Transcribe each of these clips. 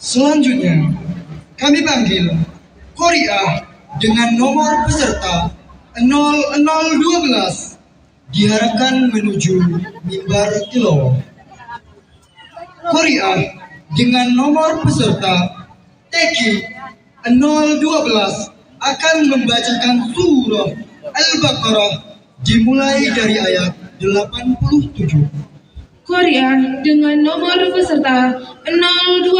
Selanjutnya, kami panggil Korea dengan nomor peserta 0012 diharapkan menuju mimbar tilawah. Korea dengan nomor peserta Teki 012 akan membacakan surah Al-Baqarah dimulai dari ayat 87. Korea dengan nomor peserta 012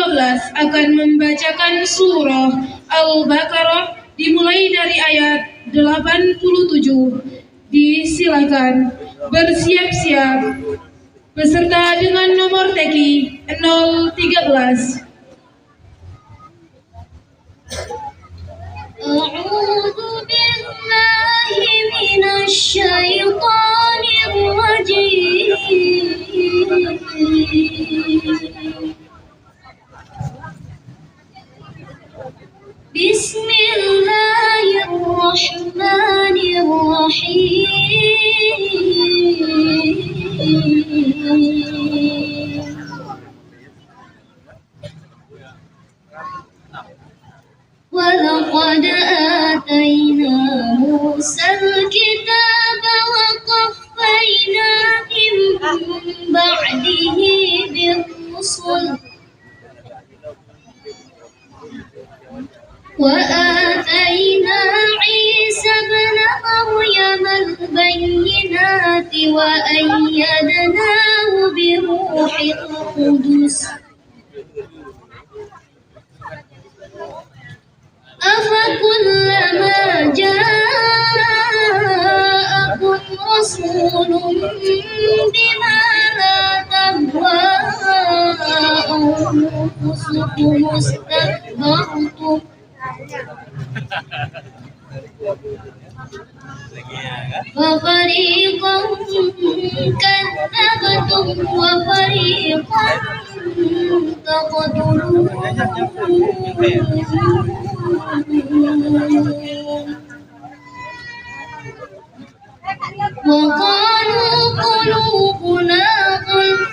akan membacakan surah Al-Baqarah dimulai dari ayat 87. Disilakan bersiap-siap. Peserta dengan nomor Teki 013. A'udzu billahi minasyaitonir rajim. Bismillahirrahmanirrahim. وَلَقَدْ آتَيْنَا مُوسَى الْكِتَابَ وَقَفَّيْنَا مِن بَعْدِهِ بِالرُّسُلِ وَآتَيْنَا عِيسَى ابْنَ مَرْيَمَ الْبَيِّنَاتِ وَأَيَّدْنَاهُ بِرُوحِ الْقُدُسِ أَفَكُلَّمَا جَاءَكُمْ رَسُولٌ بِمَا لَا تَهْوَىٰ أَنفُسُكُمُ اسْتَكْبَرْتُمْ فَفَرِيقًا كَذَّبْتُمْ وَفَرِيقًا تَقْتُلُونَ وَقَالُوا قُلُوبُنَا غُلْفٌ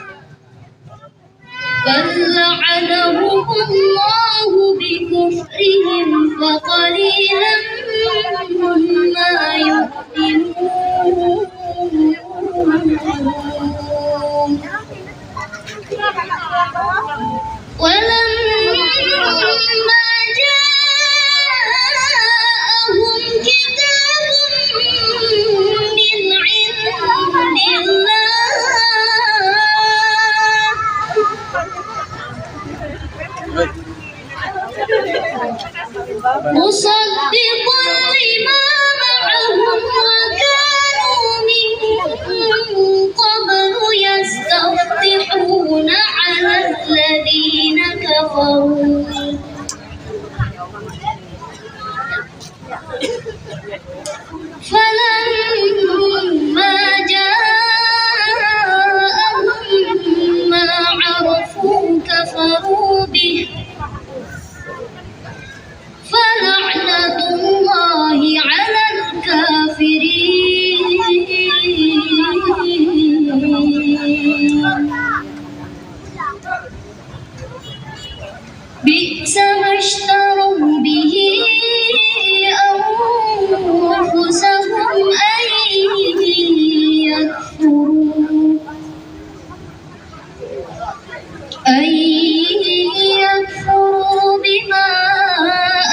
بَل لَّعَنَهُمُ اللَّهُ بِكُفْرِهِمْ فَقَلِيلًا مَّا يُؤْمِنُونَ وَلَمَّا جَاءَهُمْ كِتَابٌ مِّنْ عِندِ اللَّهِ مُصَدِّقٌ لِّمَا مَعَهُمْ وَكَانُوا مِن قَبْلُ يَسْتَفْتِحُونَ عَلَى الَّذِينَ كَفَرُوا فَلَمَّا جَاءَهُم مَّا عَرَفُوا كَفَرُوا بِهِ فَلَعْنَةُ اللَّهِ عَلَى الْكَافِرِينَ بِئْسَ مَا اشْتَرَوْا بِهِ أَنفُسَهُمْ أَن يَكْفُرُوا بِمَا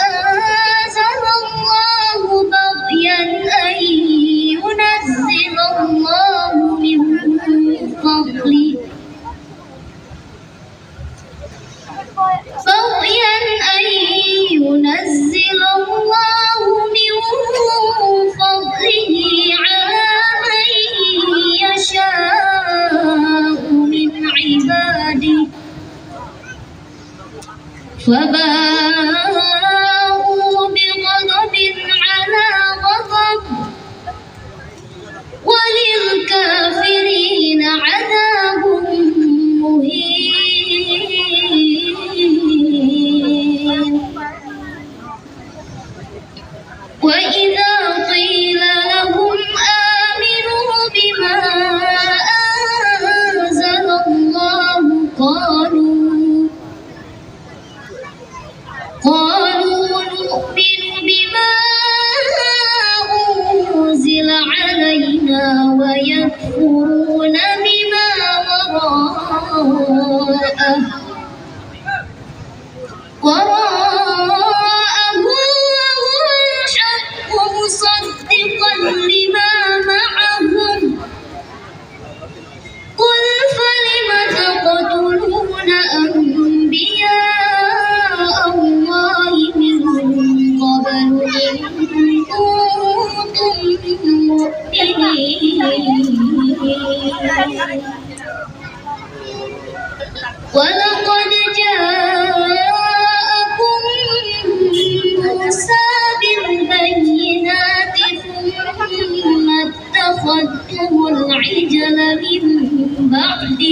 أَنزَلَ اللَّهُ بَغْيًا أَن يُنَزِّلَ اللَّهُ مِن فَضْلِهِ عَلَىٰ مَن يَشَاءُ مِنْ عِبَادِهِ فَبَاءُوا بِغَضَبٍ عَلَىٰ غَضَبٍ وَلِلْكَافِرِينَ عَذَابٌ مُّهِينٌ وَإِذَا قِيلَ لَهُمْ آمِنُوا بِمَا أَنزَلَ اللَّهُ قَالُوا وراءه وهو الحق مصدقا لما معهم قل فلم تقتلون أنبياء الله من قبل إن كنتم مؤمنين ولقد جاءكم موسى بالبينات ثم اتخذتم العجل من بعده